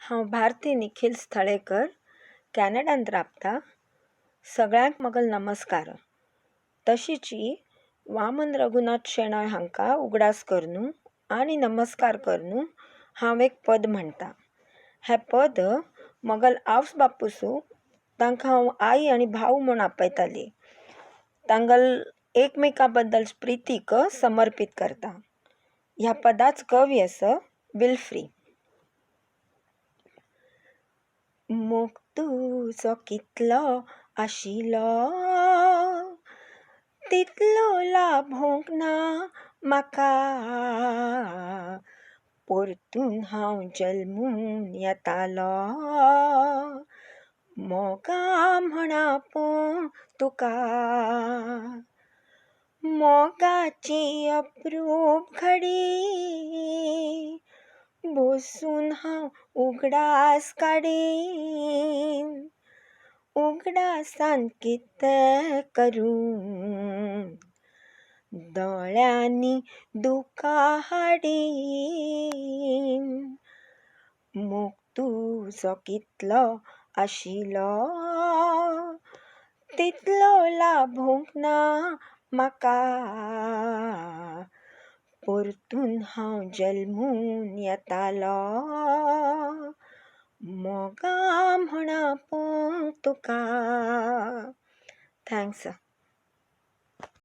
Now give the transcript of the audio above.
हांव भारती निखिल स्थळेकर कॅनडांत राबता. सगळ्यांक मगल नमस्कार. तशीची वामन रघुनाथ शेणाय हांकां उगडास करनू आनी नमस्कार करनू हांव एक पद म्हणटा. हें पद मगल आवस बापूसू तांकां हांव आई आनी भाऊ म्हूण आपयताली. तांगल एकमेका बद्दल प्रितीक समर्पीत करता. ह्या पदाच कवी आसा विल्फ्री. मोग तुजो कितलो आशिलो तितलो लाभोंक ना म्हाका. परतून हांव जल्मून येतालो मोगा म्हणा पळोवंक तुका. मोगाची अप्रूप घडी बसून हांव उगडास काडीन. उगडासान कितें करूं दोळ्यांनी दुकां हाडीन. मोग तुजो कितलो आशिलो तितलो लाभोंक ना म्हाका. परतून हांव जल्मून येतालो मोगा म्हणा पळोवंक तुका. थँक्स.